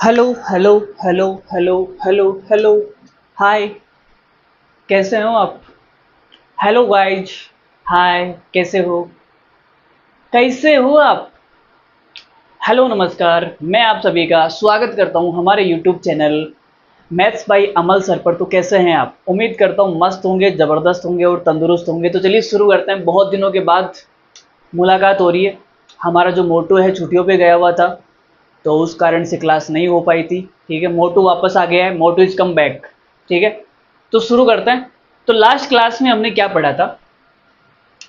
Hello hello hello hello hello hello. Hi, कैसे हो आप? Hello guys. हाय, कैसे हो? कैसे हो आप? हेलो नमस्कार, मैं आप सभी का स्वागत करता हूं हमारे YouTube channel maths by Amal sir पर। तो कैसे हैं आप? उम्मीद करता हूं मस्त होंगे, ज़बरदस्त होंगे और तंदुरुस्त होंगे। तो चलिए शुरू करते हैं। बहुत दिनों के बाद मुलाकात हो रही है। हमारा जो मोटू है छुट्टियों पे गया हुआ था, तो उस कारण से क्लास नहीं हो पाई थी। ठीक है, मोटू वापस आ गया है, मोटू इज कम बैक। ठीक है, तो शुरू करते हैं। तो लास्ट क्लास में हमने क्या पढ़ा था?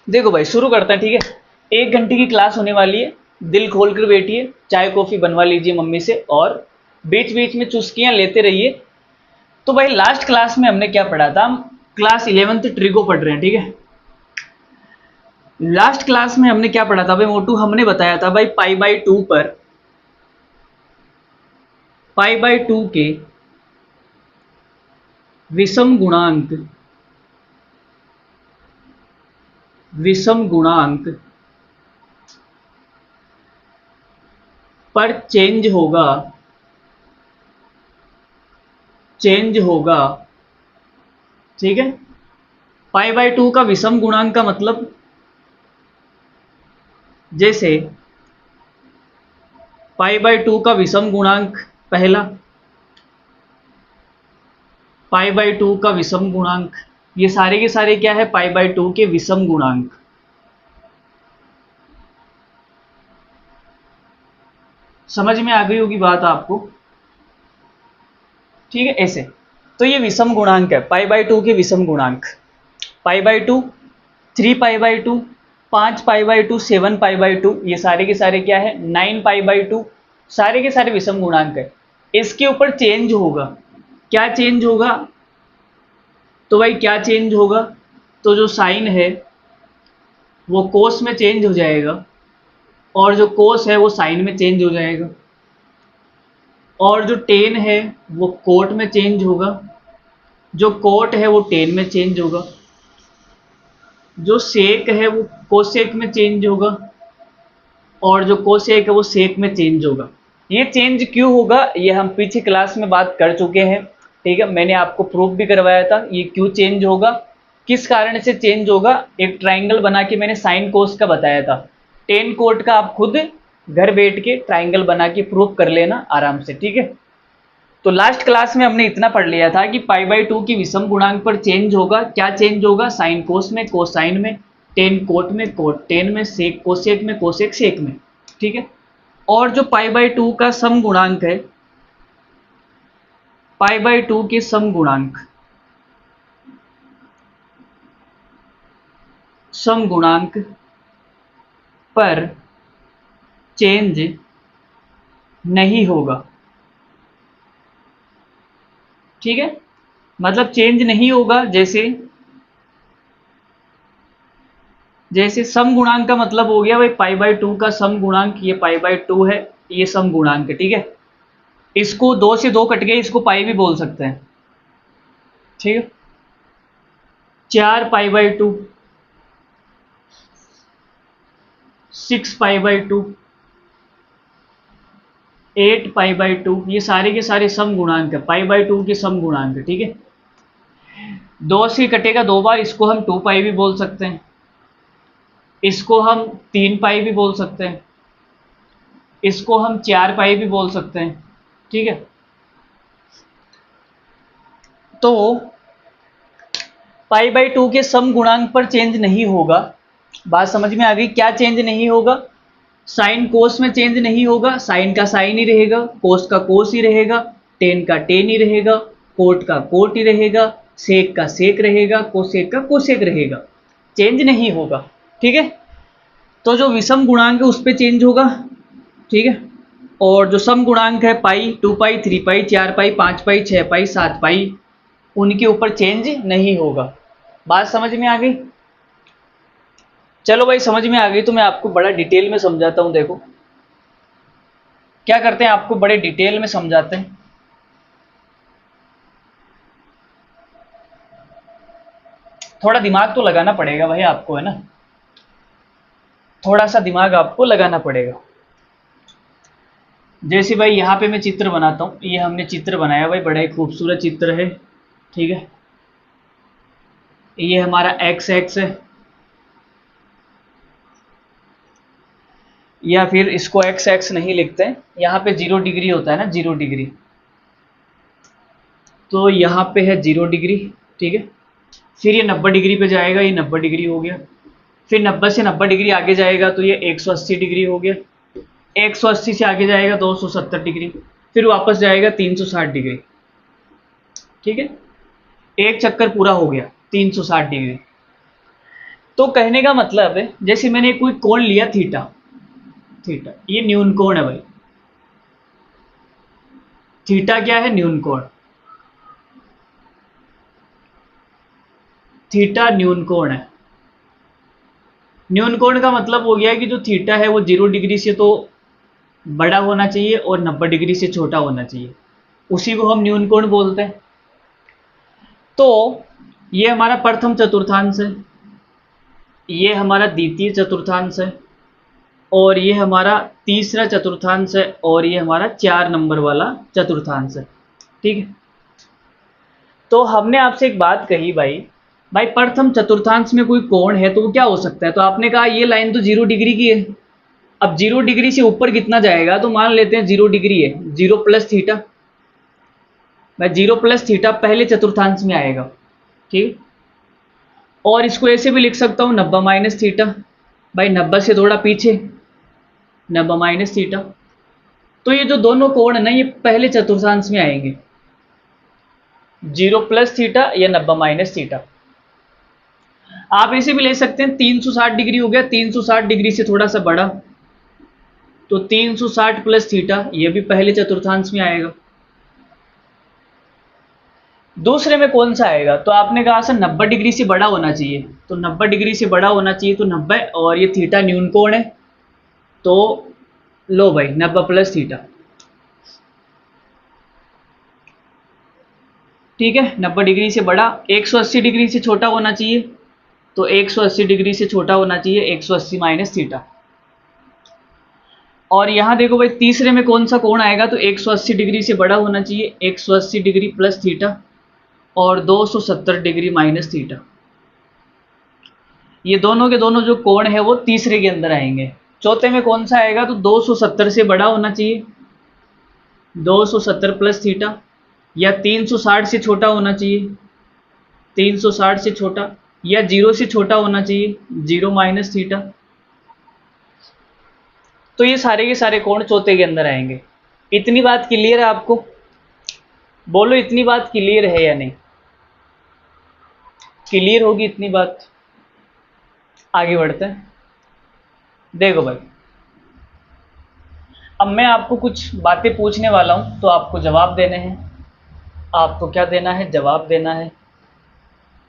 देखो भाई, शुरू करते हैं। ठीक है, 1 घंटे की क्लास होने वाली है। दिल खोल कर बैठिए, चाय कॉफ़ी बनवा लीजिए मम्मी से, और बीच बीच में चुस्कियां लेते रहिए। तो भाई, लास्ट क्लास में हमने क्या पढ़ा था? हम क्लास 11th ट्रिको पढ़ रहे हैं। ठीक है, लास्ट क्लास में हमने क्या पढ़ा था भाई मोटू? हमने बताया था भाई पाई बाई 2 पर, पाई बाई 2 के विषम गुणांक, विषम गुणांक पर चेंज होगा, चेंज होगा। ठीक है, पाई बाई 2 का विषम गुणांक का मतलब, जैसे पाई बाई 2 का विषम गुणांक पहला, पाई बाई 2 का विषम गुणांक, ये सारे के सारे क्या है? पाई बाई 2 के विषम गुणांक। समझ में आ गई होगी बात आपको? ठीक है, ऐसे। तो ये विषम गुणांक है, पाई बाई 2 के विषम गुणांक। Pi by 2, 3 pi by 2, 5 pi by 2, 7 pi by 2, ये सारे के सारे क्या है? 9 पाई बाई 2। सारे के सारे विषम गुणांक है। इसके ऊपर चेंज होगा। क्या चेंज होगा? तो भाई क्या चेंज होगा? तो जो साइन है वो कोस में चेंज हो जाएगा, और जो कोस है वो साइन में चेंज हो जाएगा, और जो टेन है वो कोट में चेंज होगा, जो कोट है वो टेन में चेंज होगा, जो सेक है वो कोसेक में चेंज होगा, और जो कोसेक है वो सेक में चेंज होगा। ये चेंज क्यों होगा ये हम पीछे क्लास में बात कर चुके हैं। ठीक है, मैंने आपको प्रूफ भी करवाया था ये क्यों चेंज होगा, किस कारण से चेंज होगा। एक ट्राइंगल बना के मैंने साइन कोस का बताया था। टेन कोट का आप खुद घर बैठ के ट्राइंगल बना के प्रूफ कर लेना आराम से। ठीक है, तो लास्ट क्लास में हमने इतना पढ़ लिया था कि पाई बाई 2 की विषम गुणांक पर चेंज होगा। क्या चेंज होगा? साइन कोस में, कोसाइन में, टेन कोट में, कोट टेन में, सेक कोसेक में, कोसेक सेक में। ठीक है, और जो पाई बाई 2 का सम गुणांक है, पाई बाई 2 के सम गुणांक, सम गुणांक पर चेंज नहीं होगा। ठीक है, मतलब चेंज नहीं होगा। जैसे जैसे सम गुणांक का मतलब हो गया भाई पाई बाई 2 का सम गुणांक, ये पाई बाई 2 है, ये सम गुणांक है। ठीक है, इसको 2 से 2 कट गए, इसको पाई भी बोल सकते हैं। ठीक है, 4 pi by 2, 6 pi by 2, 8 pi by 2, ये सारे के सारे सम गुणांक है, पाई बाई 2 के सम गुणांक है। ठीक है, 2 से कटेगा 2 बार, इसको हम 2 पाई भी बोल सकते हैं, इसको हम 3 पाई भी बोल सकते हैं, इसको हम 4 पाई भी बोल सकते हैं। ठीक है, तो पाई बाई 2 के सम गुणांक पर चेंज नहीं होगा। बात समझ में आ गई? क्या चेंज नहीं होगा? साइन कोस में चेंज नहीं होगा, साइन का साइन ही रहेगा, कोस का कोस ही रहेगा, टेन का टेन ही रहेगा, कोट का कोट ही रहेगा, सेक का सेक रहेगा, कोसेक का कोसेक रहेगा। चेंज नहीं होगा। ठीक है, तो जो विषम गुणांक है उस पर चेंज होगा। ठीक है, और जो सम गुणांक है पाई 2 पाई 3 पाई 4 पाई 5 पाई 6 पाई 7 पाई, उनके ऊपर चेंज नहीं होगा। बात समझ में आ गई? चलो भाई, समझ में आ गई तो मैं आपको बड़ा डिटेल में समझाता हूँ। देखो क्या करते हैं, आपको बड़े डिटेल में समझाते हैं। थोड़ा दिमाग तो लगाना पड़ेगा भाई आपको, है ना? थोड़ा सा दिमाग आपको लगाना पड़ेगा। जैसे भाई यहाँ पे मैं चित्र बनाता हूँ, ये हमने चित्र बनाया भाई, बड़ा ही खूबसूरत चित्र है, ठीक है। ये हमारा एक्स एक्स है, या फिर इसको एक्स एक्स नहीं लिखते हैं, यहाँ पे 0 डिग्री होता है ना, 0 डिग्री, तो यहाँ पे है 0 डिग्री, ठीक है। फिर ये 90 डिग्री पे जाएगा, ये 90 डिग्री हो गया। फिर 90 से 90 डिग्री आगे जाएगा तो ये 180 डिग्री हो गया। 180 से आगे जाएगा 270 डिग्री, फिर वापस जाएगा 360 डिग्री, ठीक है। एक चक्कर पूरा हो गया 360 डिग्री। तो कहने का मतलब है, जैसे मैंने कोई कोण लिया थीटा, थीटा ये न्यून कोण है भाई, थीटा क्या है, न्यून कोण, थीटा न्यून कोण है। न्यून कोण का मतलब हो गया कि जो थीटा है वो 0 डिग्री से तो बड़ा होना चाहिए और 90 डिग्री से छोटा होना चाहिए, उसी को हम न्यून कोण बोलते हैं। तो ये हमारा प्रथम चतुर्थांश है, ये हमारा द्वितीय चतुर्थांश है, और ये हमारा तीसरा चतुर्थांश है, और ये हमारा 4 नंबर वाला चतुर्थांश है, ठीक है। तो हमने आपसे एक बात कही भाई, भाई प्रथम चतुर्थांश में कोई कोण है तो वो क्या हो सकता है, तो आपने कहा ये लाइन तो 0 डिग्री की है। अब 0 डिग्री से ऊपर कितना जाएगा, तो मान लेते हैं 0 डिग्री है, 0 प्लस थीटा, भाई 0 प्लस थीटा पहले चतुर्थांश में आएगा, ठीक। और इसको ऐसे भी लिख सकता हूँ 90 माइनस थीटा, भाई 90 से थोड़ा पीछे 90 माइनस थीटा। तो ये जो दोनों कोण है ना, ये पहले चतुर्थांश में आएंगे, 0 प्लस थीटा या 90 माइनस थीटा। आप ऐसे भी ले सकते हैं 360 डिग्री हो गया, 360 डिग्री से थोड़ा सा बड़ा, तो 360 प्लस थीटा ये भी पहले चतुर्थांश में आएगा। दूसरे में कौन सा आएगा, तो आपने कहा सर 90 डिग्री से बड़ा होना चाहिए, तो 90 डिग्री से बड़ा होना चाहिए, तो 90, और ये थीटा न्यून कोण है, तो लो भाई 90 प्लस थीटा, ठीक है। 90 डिग्री से बड़ा, 180 डिग्री से छोटा होना चाहिए, तो 180 डिग्री से छोटा होना चाहिए 180 माइनस थीटा। और यहाँ देखो भाई तीसरे में कौन सा कोण आएगा, तो 180 डिग्री से बड़ा होना चाहिए, 180 डिग्री प्लस थीटा, और 270 डिग्री माइनस थीटा। ये दोनों के दोनों जो कोण है वो तीसरे के अंदर आएंगे। चौथे में कौन सा आएगा, तो 270 से बड़ा होना चाहिए, 270 प्लस थीटा, या 360 से छोटा होना चाहिए, 360 से छोटा, या 0 से छोटा होना चाहिए, 0 माइनस थीटा। तो ये सारे के सारे कोण चौथे के अंदर आएंगे। इतनी बात क्लियर है आपको, बोलो इतनी बात क्लियर है या नहीं, क्लियर होगी इतनी बात। आगे बढ़ते हैं। देखो भाई, अब मैं आपको कुछ बातें पूछने वाला हूं, तो आपको जवाब देने हैं, आपको क्या देना है, जवाब देना है,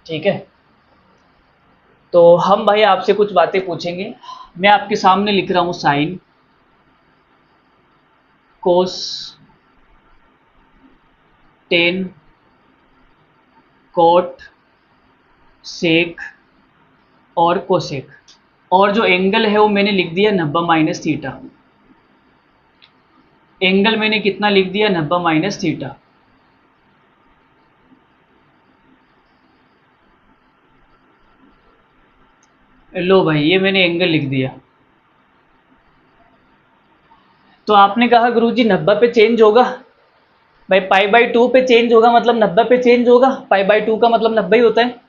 ठीक है। तो हम भाई आपसे कुछ बातें पूछेंगे। मैं आपके सामने लिख रहा हूं sign, cos, tan, cot, sec और कोसेक, और जो एंगल है वो मैंने लिख दिया 90 माइनस थीटा। एंगल मैंने कितना लिख दिया, 90 माइनस थीटा। लो भाई ये मैंने एंगल लिख दिया। तो आपने कहा गुरुजी 90 पे चेंज होगा, भाई पाई बाई 2 पे चेंज होगा, मतलब 90 पे चेंज होगा, पाई बाई 2 का मतलब 90 ही होता है।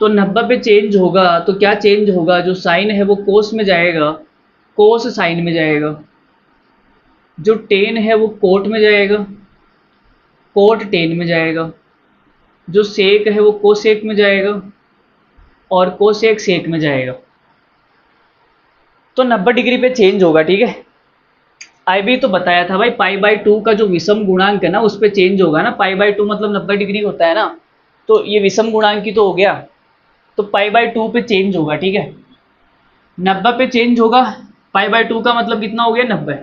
तो 90 पे चेंज होगा तो क्या चेंज होगा, जो साइन है वो कोस में जाएगा, कोस साइन में जाएगा, जो टेन है वो कोट में जाएगा, कोट टेन में जाएगा, जो सेक है वो कोसेक में जाएगा, और कोसेक सेक में जाएगा। तो 90 डिग्री पे चेंज होगा, ठीक है। आई भी तो बताया था भाई, पाई बाई 2 का जो विषम गुणांक है ना उस पे चेंज होगा ना, पाई बाई 2 मतलब 90 डिग्री होता है ना, तो ये विषम गुणांक की तो हो गया, तो पाई बाई 2 पे चेंज होगा, ठीक है। 90 पे चेंज होगा, पाई बाई 2 का मतलब कितना हो गया, 90,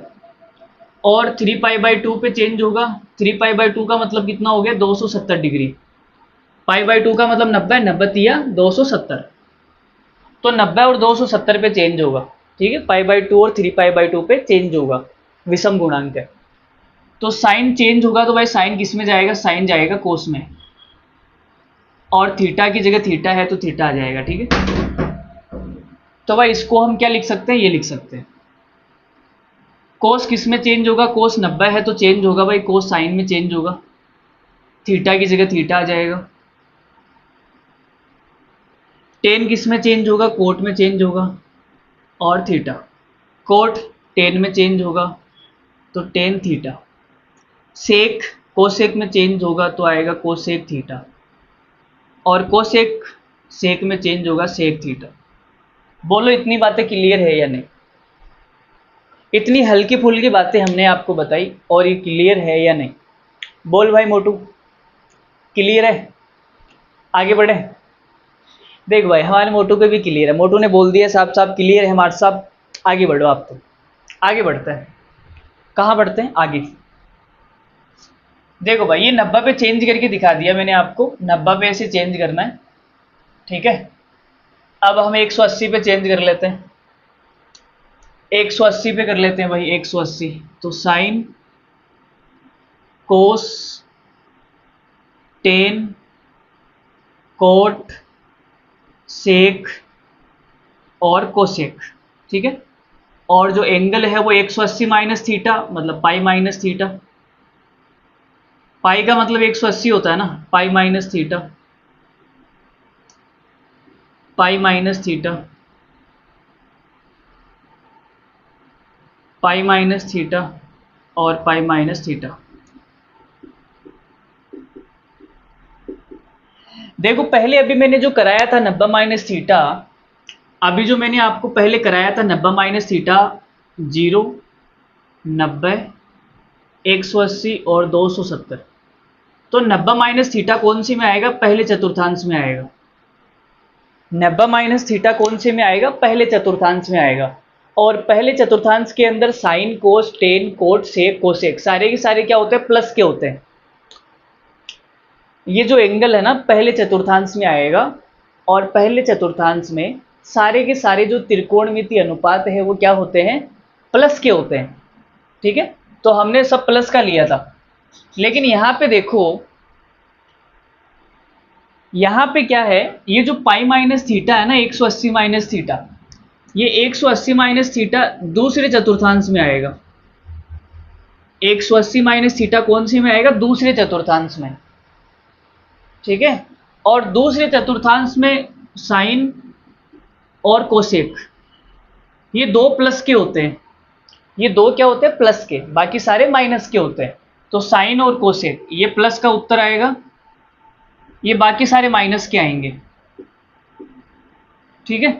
और 3 पाई बाई 2 पे चेंज होगा, 3 पाई बाई 2 का मतलब कितना हो गया, 270 डिग्री। पाई बाई 2 का मतलब 90, 90 या 270, तो 90 और 270 पे चेंज होगा, ठीक है। पाई बाई 2 और 3 पाई बाई 2 पे चेंज होगा। विषम गुणांक है। तो साइन चेंज होगा तो भाई साइन किस में जाएगा, साइन जाएगा कोस में, और थीटा की जगह थीटा है तो थीटा आ जाएगा। ठीक है, तो भाई इसको हम क्या लिख सकते हैं, ये लिख सकते हैं। कोस किस में चेंज होगा, कोस 90 है तो चेंज होगा भाई कोस साइन में चेंज होगा, थीटा की जगह थीटा आ जाएगा। टेन किस में चेंज होगा, कोट में चेंज होगा, और थीटा, कोट टेन में चेंज होगा तो टेन थीटा। सेक कोसेक में चेंज होगा तो आएगा कोसेक थीटा, और कोसेक सेक में चेंज होगा सेक थीटा। बोलो इतनी बातें क्लियर है या नहीं? इतनी हल्की फुल्की बातें हमने आपको बताई और ये क्लियर है या नहीं? बोल भाई मोटू, क्लियर है? आगे बढ़े। देख भाई हमारे मोटू पे भी क्लियर है, मोटू ने बोल दिया साहब साहब क्लियर है हमारे साहब। आगे बढ़ो आप, तो आगे बढ़ते हैं। कहाँ बढ़ते हैं, आगे। देखो भाई ये 90 पे चेंज करके दिखा दिया मैंने आपको, 90 पे ऐसे चेंज करना है। ठीक है, अब हम 180 पे चेंज कर लेते हैं, 180 पे कर लेते हैं भाई 180। तो sine cos tan cot sec और कोसेक। ठीक है, और जो एंगल है वो 180 माइनस थीटा, मतलब पाई माइनस थीटा। पाई का मतलब 180 होता है ना, pi minus theta, pi minus theta, pi minus theta और पाई माइनस थीटा। देखो पहले अभी मैंने जो कराया था 90 माइनस थीटा, अभी जो मैंने आपको पहले कराया था 90 माइनस थीटा, 0 90 180 और 270। तो 90 माइनस थीटा कौन सी में आएगा, पहले चतुर्थांश में आएगा। 90 माइनस थीटा कौन से में आएगा, पहले चतुर्थांश में आएगा। और पहले चतुर्थांश के अंदर sine cos tan cot sec cosec सारे के सारे क्या होते हैं, प्लस के होते हैं। ये जो एंगल है ना पहले चतुर्थांश में आएगा, और पहले चतुर्थांश में सारे के सारे जो त्रिकोणमितीय अनुपात है वो क्या होते हैं, प्लस के होते हैं। ठीक है, तो हमने सब प्लस का लिया था, लेकिन यहाँ पे देखो, यहाँ पे क्या है, ये जो पाई माइनस थीटा है ना 180 माइनस थीटा, ये 180 माइनस थीटा दूसरे चतुर्थांश में आएगा। 180 माइनस थीटा कौन सी में आएगा, दूसरे चतुर्थांश में। ठीक है, और दूसरे चतुर्थांश में साइन और कोसेक ये दो प्लस के होते हैं। ये दो क्या होते हैं, प्लस के, बाकी सारे माइनस के होते हैं। तो साइन और कोसेक ये प्लस का उत्तर आएगा, ये बाकी सारे माइनस के आएंगे। ठीक है,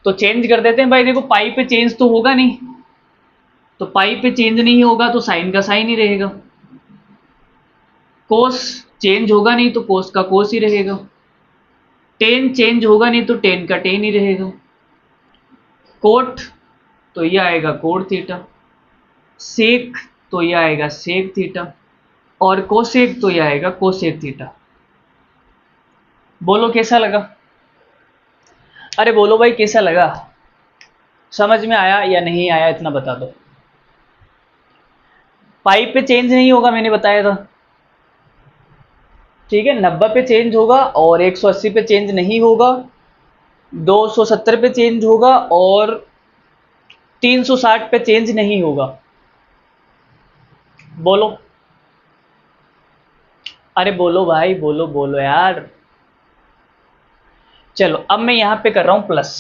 तो चेंज कर देते हैं भाई। देखो पाई पे चेंज तो होगा नहीं, तो पाई पे चेंज नहीं होगा तो साइन का साइन ही रहेगा। कोस चेंज होगा नहीं तो कोस का कोस ही रहेगा। टेन चेंज होगा नहीं तो टेन का टेन ही रहेगा। कोट तो ये आएगा कोट थीटा, सेक तो ये आएगा सेक थीटा, और कोसेक तो ये आएगा कोसेक थीटा। बोलो कैसा लगा? अरे बोलो भाई कैसा लगा, समझ में आया या नहीं आया, इतना बता दो। पाई पे चेंज नहीं होगा मैंने बताया था। ठीक है, 90 पे चेंज होगा और 180 पे चेंज नहीं होगा, 270 पे चेंज होगा और 360 पे चेंज नहीं होगा। बोलो, अरे बोलो भाई, बोलो बोलो यार। चलो अब मैं यहां पे कर रहा हूं प्लस।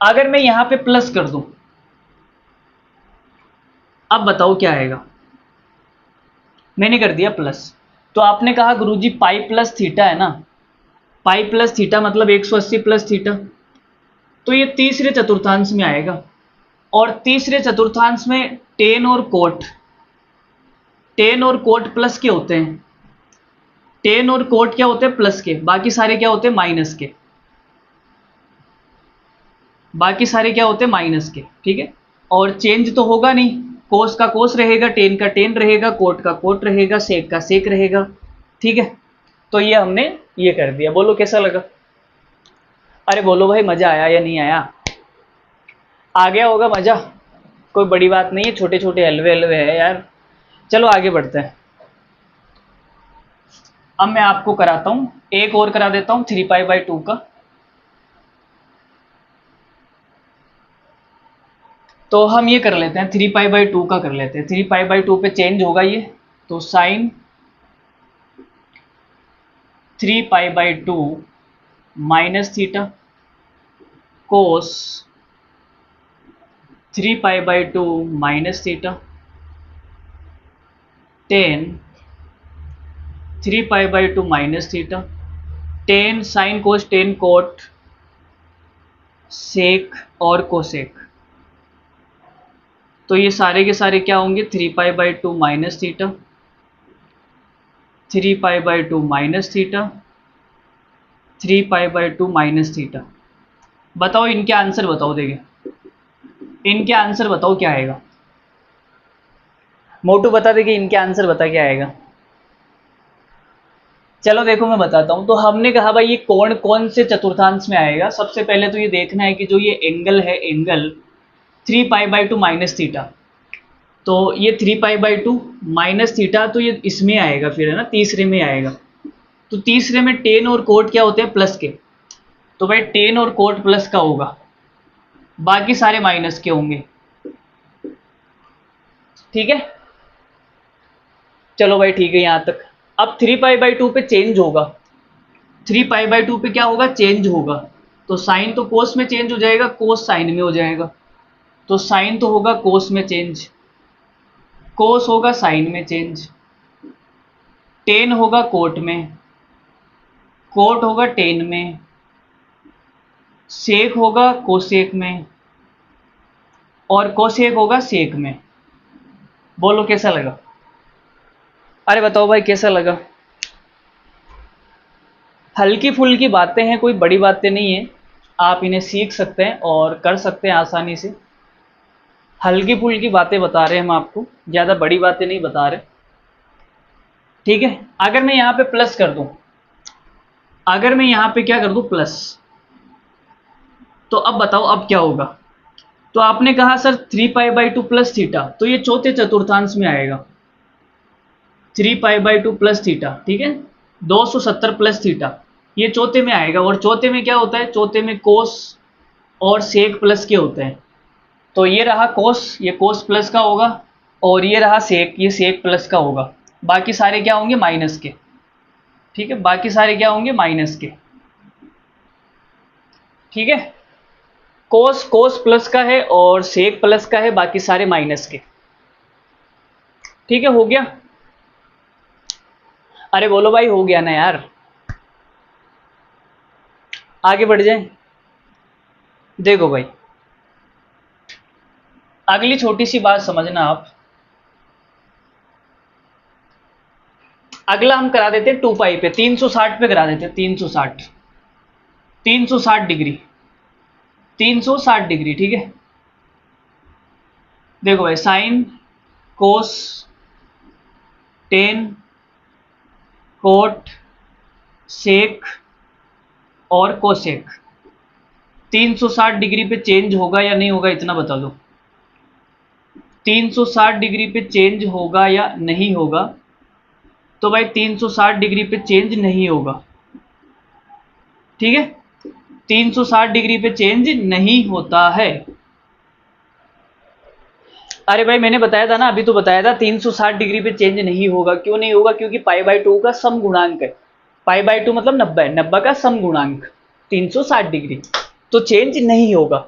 अगर मैं यहां पे प्लस कर दूं, अब बताओ क्या आएगा। मैंने कर दिया प्लस, तो आपने कहा गुरुजी पाई प्लस थीटा है ना, पाई प्लस थीटा मतलब 180 प्लस थीटा, तो ये तीसरे चतुर्थांश में आएगा। और तीसरे चतुर्थांश में टेन और कोट, टेन और कोट प्लस के होते हैं। टेन और कोट क्या होते हैं, प्लस के, बाकी सारे क्या होते हैं, माइनस के। बाकी सारे क्या होते हैं, माइनस के। ठीक है, और चेंज तो होगा नहीं, कोस का कोस रहेगा, टेन का टेन रहेगा, कोट का कोट रहेगा, सेक का सेक रहेगा। ठीक है, तो ये हमने ये कर दिया। बोलो कैसा लगा? अरे बोलो भाई मजा आया या नहीं आया? आ गया होगा मजा। कोई बड़ी बात नहीं है, छोटे छोटे हलवे हलवे है यार। चलो आगे बढ़ते हैं। अब मैं आपको कराता हूँ, एक और करा देता हूँ 3π/2 का। तो हम ये कर लेते हैं 3π/2 का कर लेते हैं। 3π/2 पे चेंज होगा ये, तो sine 3π/2 minus theta cos 3π/2 minus theta tan 3π/2 minus theta tan sine cos tan cot sec और कोसेक। तो ये सारे के सारे क्या होंगे, 3π/2 minus theta 3π/2 minus theta 3π/2 minus theta. बताओ इनके आंसर बताओ, देखिए इनके आंसर बताओ क्या आएगा। मोटू बता दे कि इनके आंसर बता क्या आएगा। चलो देखो मैं बताता हूँ। तो हमने कहा भाई ये कोण कौन से चतुर्थांश में आएगा। सबसे पहले तो ये देखना है कि जो ये एंगल है, एंगल 3π/2 माइनस थीटा, तो ये 3π/2 माइनस थीटा, तो ये इसमें आएगा फिर, है ना, तीसरे में आएगा। तो तीसरे में टेन और कोट क्या होते हैं, प्लस के। तो भाई टेन और कोट प्लस का होगा, बाकी सारे माइनस के होंगे। ठीक है, चलो भाई ठीक है यहाँ तक। अब 3π/2 पे चेंज होगा, 3π/2 पे क्या होगा, चेंज होगा। तो साइन तो कोस में चेंज हो जाएगा, कोस साइन में हो जाएगा। तो साइन तो होगा कोस में चेंज, कोस होगा साइन में चेंज, टेन होगा कोट में, कोट होगा टेन में, सेक होगा कोसेक में, और कोसेक होगा सेक में। बोलो कैसा लगा। अरे बताओ भाई कैसा लगा। हल्की फुल्की बातें हैं, कोई बड़ी बातें नहीं है। आप इन्हें सीख सकते हैं और कर सकते हैं आसानी से। हल्की फुल्की बातें बता रहे हैं हम आपको, ज़्यादा बड़ी बातें नहीं बता रहे। ठीक है, अगर मैं यहाँ पे प्लस कर दूँ, अगर मैं यहाँ पे क्या कर दूँ, प्लस, तो अब बताओ अब क्या होगा। तो आपने कहा सर 3π/2 प्लस थीटा, तो ये चौथे चतुर्थांश में आएगा। 3π/2 प्लस थीटा, ठीक है, 270 प्लस थीटा, ये चौथे में आएगा। और चौथे में क्या होता है, चौथे में कोस और सेक प्लस के होते हैं। तो ये रहा कोस, ये कोस प्लस का होगा, और ये रहा सेक, ये सेक प्लस का होगा। बाकी सारे क्या होंगे, माइनस के। ठीक है, बाकी सारे क्या होंगे, माइनस के। ठीक है, कोस कोस प्लस का है और सेक प्लस का है, बाकी सारे माइनस के। ठीक है, हो गया। अरे बोलो भाई हो गया ना यार। आगे बढ़ जाए। देखो भाई अगली छोटी सी बात समझना आप। अगला हम करा देते हैं 2π पे, 360 पे करा देते हैं, 360, 360 डिग्री, 360 डिग्री। ठीक है, देखो भाई sine cos tan cot sec और कोसेक 360 डिग्री पे चेंज होगा या नहीं होगा, इतना बता दो। 360 डिग्री पे चेंज होगा या नहीं होगा। तो भाई 360 डिग्री पे चेंज नहीं होगा। ठीक है, 360 डिग्री पे चेंज नहीं होता है। अरे भाई मैंने बताया था ना, अभी तो बताया था 360 डिग्री पे चेंज नहीं होगा। क्यों नहीं होगा, क्योंकि π/2 का सम गुणांक है। π/2 मतलब 90, 90 का सम गुणांक 360 डिग्री, तो चेंज नहीं होगा।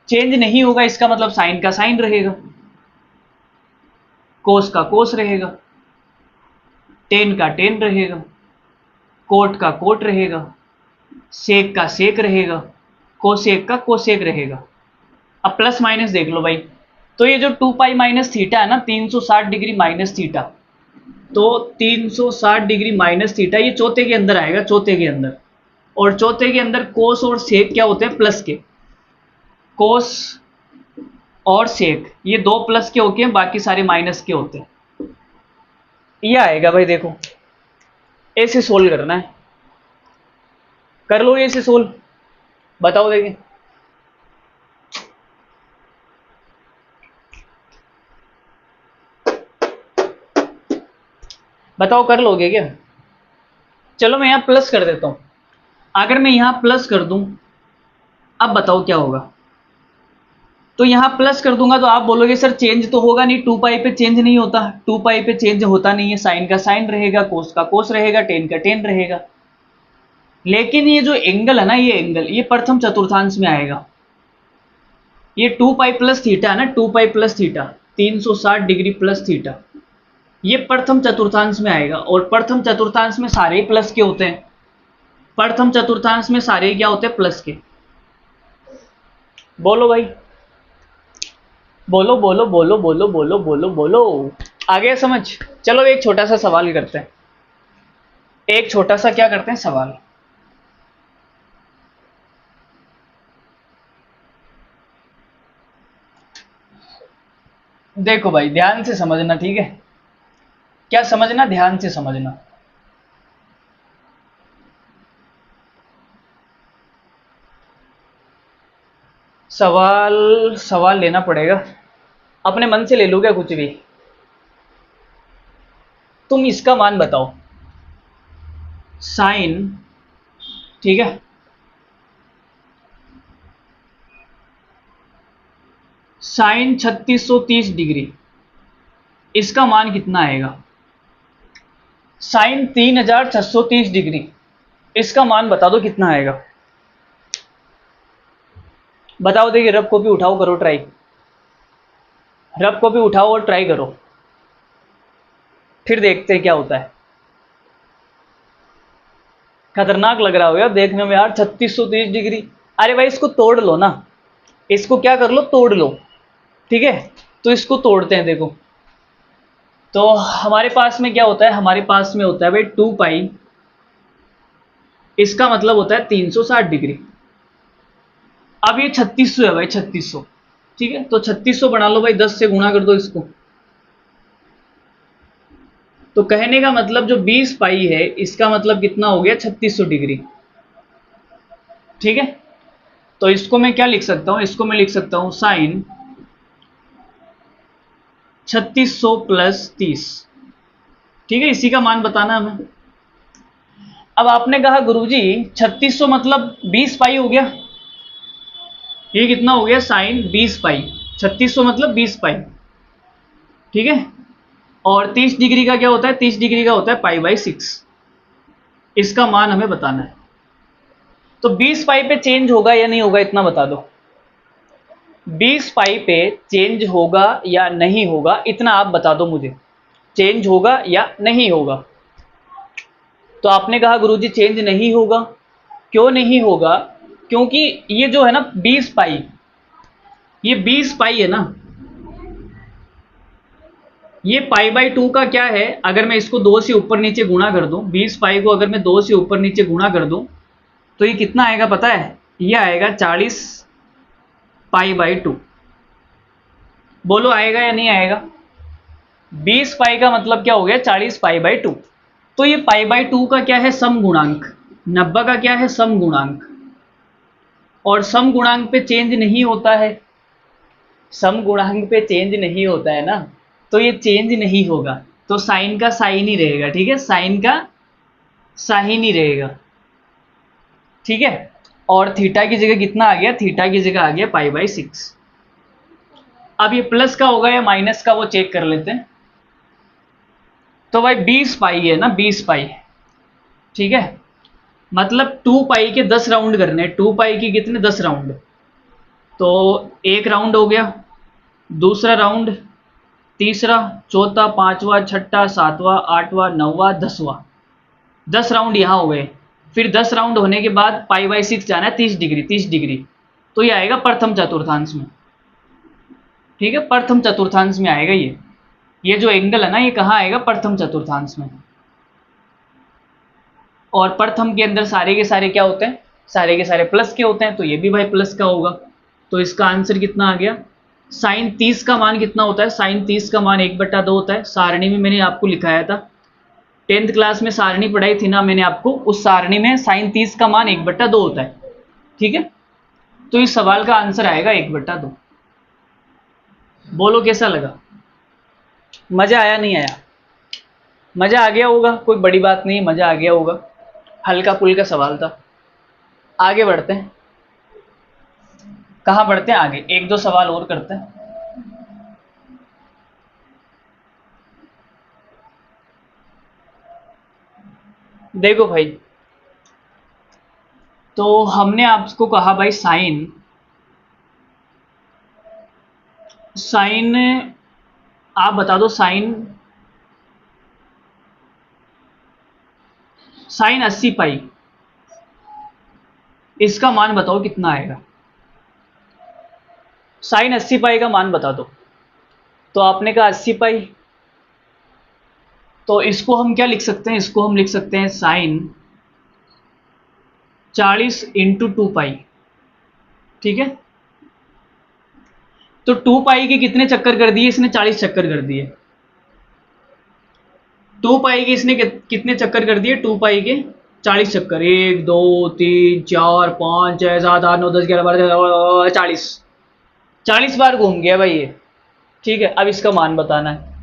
चेंज नहीं होगा इसका मतलब साइन का साइन रहेगा, कोस का कोस रहेगा, टेन का टेन रहेगा, कोट का कोट रहेगा, सेक का सेक रहेगा, कोसेक का कोसेक रहेगा। अब प्लस माइनस देख लो भाई। तो ये जो 2π माइनस थीटा है ना, 360 डिग्री माइनस थीटा, तो 360 डिग्री माइनस थीटा ये चौथे के अंदर आएगा, चौथे के अंदर। और चौथे के अंदर कोस और सेक क्या होते हैं, प्लस के। कोस और सेक ये दो प्लस के होते हैं, बाकी सारे माइनस के होते हैं। ये आएगा भाई, देखो ऐसे सोल्व करना है, कर लो ऐसे सोल्व, बताओ देखें। बताओ कर लोगे क्या? चलो मैं यहाँ प्लस कर देता हूँ। अगर मैं यहाँ प्लस कर दूँ, अब बताओ क्या होगा? तो यहाँ प्लस कर दूंगा तो आप बोलोगे सर चेंज तो होगा नहीं, 2 पाई पे चेंज नहीं होता, 2 पाई पे चेंज होता नहीं है, साइन का साइन रहेगा, कोस का कोस रहेगा, टेन का टेन रहेगा। लेकिन ये जो एंगल है ना, ये एंगल ये प्रथम चतुर्थांश में आएगा। ये 2 पाई प्लस थीटा है ना, 2 pi plus theta 360 degree plus theta, ये प्रथम चतुर्थांश में आएगा। और प्रथम चतुर्थांश में सारे ही प्लस के होते हैं। प्रथम चतुर्थांश में सारे क्या होते हैं? प्लस के। बोलो भाई, बोलो बोलो बोलो बोलो बोलो बोलो बोलो। आ गया समझ? चलो एक छोटा सा सवाल करते हैं। एक छोटा सा क्या करते हैं? सवाल। देखो भाई ध्यान से समझना, ठीक है? क्या समझना? ध्यान से समझना। सवाल सवाल लेना पड़ेगा, अपने मन से ले लो क्या कुछ भी। तुम इसका मान बताओ, साइन, ठीक है, साइन 3630 डिग्री, इसका मान कितना आएगा? साइन 3630 डिग्री, इसका मान बता दो कितना आएगा? बताओ। देखिए रब कॉपी उठाओ, करो ट्राई। रब कॉपी उठाओ और ट्राई करो, फिर देखते हैं क्या होता है। खतरनाक लग रहा हो यार देखने में यार, 3630 डिग्री। अरे भाई इसको तोड़ लो ना, इसको क्या कर लो? तोड़ लो, ठीक है? तो इसको तोड़ते हैं, देखो। तो हमारे पास में क्या होता है? हमारे पास में होता है भाई 2 पाई, इसका मतलब होता है 360 डिग्री। अब ये 3600 है भाई, 3600, ठीक है? तो 3600 बना लो भाई, 10 से गुणा कर दो इसको। तो कहने का मतलब जो 20 पाई है, इसका मतलब कितना हो गया? 3600 डिग्री, ठीक है? तो इसको मैं क्या लिख सकता हूं? इसको मैं लिख सकता हूं साइन 3600 प्लस 30, ठीक है? इसी का मान बताना हमें। अब आपने कहा गुरुजी 3600 मतलब 20 पाई हो गया, ये कितना हो गया? साइन 20 पाई। 3600 मतलब 20 पाई, ठीक है? और 30 डिग्री का क्या होता है? 30 डिग्री का होता है पाई/6। इसका मान हमें बताना है। तो 20 पाई पे चेंज होगा या नहीं होगा, इतना बता दो। 20 पाई पे चेंज होगा या नहीं होगा, इतना आप बता दो मुझे। चेंज होगा या नहीं होगा? तो आपने कहा गुरुजी चेंज नहीं होगा। क्यों नहीं होगा? क्योंकि ये जो है ना 20 पाई, ये 20 पाई है ना, ये पाई/2 का क्या है? अगर मैं इसको 2 से ऊपर नीचे गुणा कर दूं, 20 पाई को अगर मैं 2 से ऊपर नीचे गुणा कर दूं, तो ये कितना आएगा पता है? ये आएगा 40 पाई/2। बोलो आएगा या नहीं आएगा? 20 पाई का मतलब क्या हो गया? 40 पाई/2। तो ये पाई/2 का क्या है? सम गुणांक। 90 का क्या है? सम गुणांक। और सम गुणांक पे चेंज नहीं होता है, सम गुणांक पे चेंज नहीं होता है ना, तो ये चेंज नहीं होगा। तो साइन का साइन ही रहेगा, ठीक है? साइन का साइन ही रहेगा, ठीक है? और थीटा की जगह कितना आ गया? थीटा की जगह आ गया पाई/6। अब ये प्लस का होगा या माइनस का, वो चेक कर लेते हैं। तो भाई 20 पाई है ना, 20 पाई, ठीक है? मतलब 2 पाई के 10 राउंड करने, 2 पाई की कितने? 10 राउंड। तो एक राउंड हो गया, दूसरा राउंड, तीसरा, चौथा, पांचवा, छठा, सातवां, आठवां, नौवां, 10वां। 10 राउंड यहाँ हो गए। फिर 10 राउंड होने के बाद पाई/6 जाना है 30 डिग्री, 30 डिग्री। तो ये आएगा प्रथम चतुर्थांश में, ठीक है? प्रथम चतुर्थांश में आएगा ये जो एंगल है ना, ये कहाँ आएगा? प्रथम चतुर्थांश में। और प्रथम के अंदर सारे के सारे क्या होते हैं? सारे के सारे प्लस के होते हैं, तो ये भी भाई प्लस का होगा। तो इसका आंसर कितना आ गया? साइन 30 का मान कितना होता है? साइन 30 का मान 1/2 होता है। सारणी में मैंने आपको लिखाया था, 10th क्लास में सारणी पढ़ाई थी ना मैंने आपको, उस सारणी में साइन 30 का मान 1/2 होता है, ठीक है? तो इस सवाल का आंसर आएगा 1/2। बोलो कैसा लगा? मजा आया नहीं आया? मज़ा आ गया होगा, कोई बड़ी बात नहीं, मज़ा आ गया होगा, हल्का फुल्का सवाल था। आगे बढ़ते हैं, कहाँ बढ़ते हैं आगे, एक दो सवाल और करते हैं। देखो भाई, तो हमने आपको कहा भाई साइन, साइन आप बता दो, साइन, साइन 80 पाई, इसका मान बताओ कितना आएगा। साइन 80 पाई का मान बता दो। तो आपने कहा 80 पाई, तो इसको हम क्या लिख सकते हैं, इसको हम लिख सकते हैं साइन 40 इंटू 2 पाई, ठीक है। तो 2 पाई के कितने चक्कर कर दिए इसने, 40 चक्कर कर दिए। 2 पाई के इसने कितने चक्कर कर दिए, 2 पाई के 40 चक्कर, 1 2 3 4 5 6 7 8 9 10 11 12 40, 40 बार घूम गया भाई ये, ठीक है। अब इसका मान बताना है,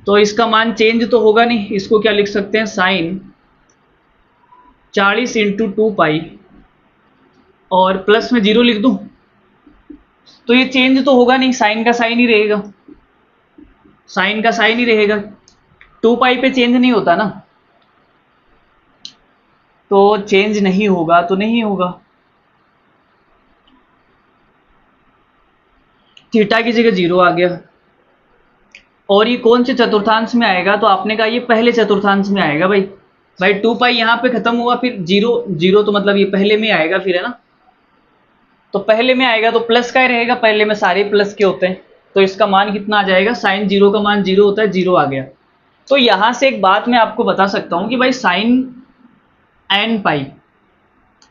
तो इसका मान चेंज तो होगा नहीं, इसको क्या लिख सकते हैं, साइन 40 इंटू 2 पाई, और प्लस में 0 लिख दूं, तो ये चेंज तो होगा नहीं, साइन का साइन ही रहेगा, साइन का साइन ही रहेगा, 2 पाई पे चेंज नहीं होता ना, तो चेंज नहीं होगा तो नहीं होगा। थीटा की जगह 0 आ गया, और ये कौन से चतुर्थांश में आएगा, तो आपने कहा ये पहले चतुर्थांश में आएगा भाई। भाई 2 पाई यहाँ पे खत्म हुआ, फिर 0 0, तो मतलब ये पहले में आएगा फिर, है ना। तो पहले में आएगा तो प्लस का ही रहेगा, पहले में सारे प्लस के होते हैं, तो इसका मान कितना आ जाएगा, साइन 0 का मान 0 होता है, 0 आ गया। तो यहां से एक बात मैं आपको बता सकता हूं कि भाई साइन एन पाई,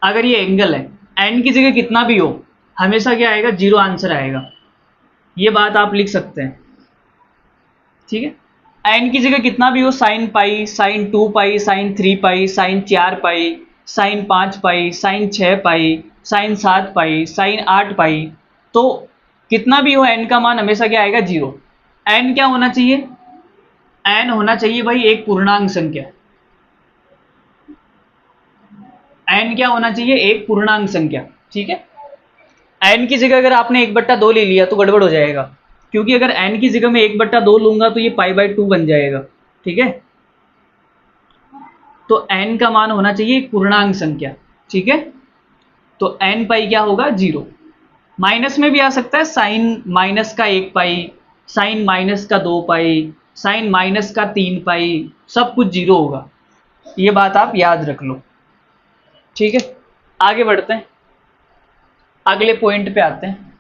अगर ये एंगल है, एन की जगह कितना भी हो, हमेशा क्या आएगा, 0 आंसर आएगा, ये बात आप लिख सकते हैं, ठीक है। एन की जगह कितना भी हो, साइन पाई, साइन 2 पाई, साइन 3 पाई, साइन 4 पाई, साइन 5 पाई, साइन 6 पाई, साइन 7 पाई, साइन 8 पाई, तो कितना भी हो एन का मान हमेशा क्या आएगा, 0। एन क्या होना चाहिए, एन होना चाहिए भाई एक पूर्णांक संख्या, एन क्या होना चाहिए, एक पूर्णांक संख्या, ठीक है। एन की जगह अगर आपने 1/2 ले लिया तो गड़बड़ हो जाएगा, क्योंकि अगर एन की जगह मैं 1/2 लूंगा तो ये पाई/2 बन जाएगा, ठीक है। तो एन का मान होना चाहिए एक पूर्णांक संख्या, ठीक है। तो एन पाई क्या होगा, 0। माइनस में भी आ सकता है, साइन माइनस का 1 पाई, साइन माइनस का 2 पाई, साइन माइनस का 3 पाई, सब कुछ 0 होगा, ये बात आप याद रख लो, ठीक है। आगे बढ़ते हैं, अगले पॉइंट पे आते हैं।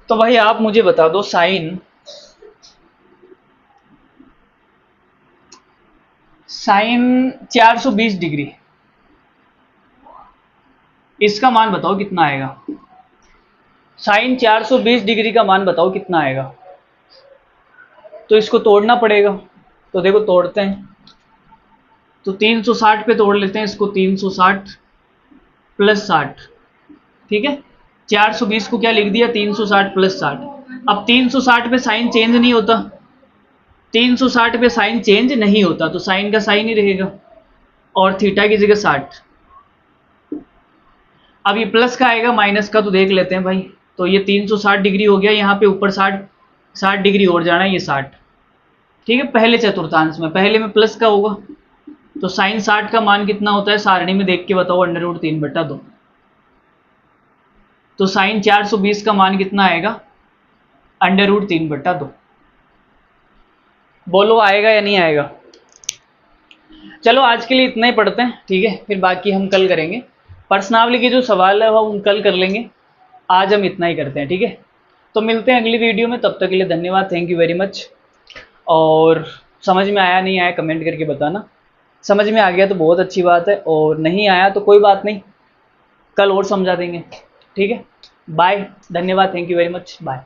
तो भाई आप मुझे बता दो, साइन, साइन 420 डिग्री, इसका मान बताओ कितना आएगा। साइन 420 डिग्री का मान बताओ कितना आएगा। तो इसको तोड़ना पड़ेगा, तो देखो तोड़ते हैं, तो 360 पे तोड़ लेते हैं इसको, 360 प्लस 60, ठीक है। 420 को क्या लिख दिया, 360 प्लस 60। अब 360 पे साइन चेंज नहीं होता, 360 पे साइन चेंज नहीं होता, तो साइन का साइन ही रहेगा, और थीटा की जगह 60। अब ये प्लस का आएगा माइनस का, तो देख लेते हैं भाई, तो ये 360 डिग्री हो गया, यहाँ पे ऊपर 60 डिग्री और जाना है, ये 60, ठीक है। पहले चतुर्थांश में, पहले में प्लस का होगा, तो साइन 60 का मान कितना होता है, सारणी में देख के बताओ, √3/2। तो साइन 420 का मान कितना आएगा, √3/2। बोलो आएगा या नहीं आएगा। चलो आज के लिए इतना ही पढ़ते हैं, ठीक है, फिर बाकी हम कल करेंगे। पर्सनावली के जो सवाल है वो हम कल कर लेंगे, आज हम इतना ही करते हैं, ठीक है। तो मिलते हैं अगली वीडियो में, तब तक के लिए धन्यवाद, थैंक यू वेरी मच। और समझ में आया नहीं आया कमेंट करके बताना, समझ में आ गया तो बहुत अच्छी बात है, और नहीं आया तो कोई बात नहीं, कल और समझा देंगे, ठीक है। बाय, धन्यवाद, thank you very much, bye.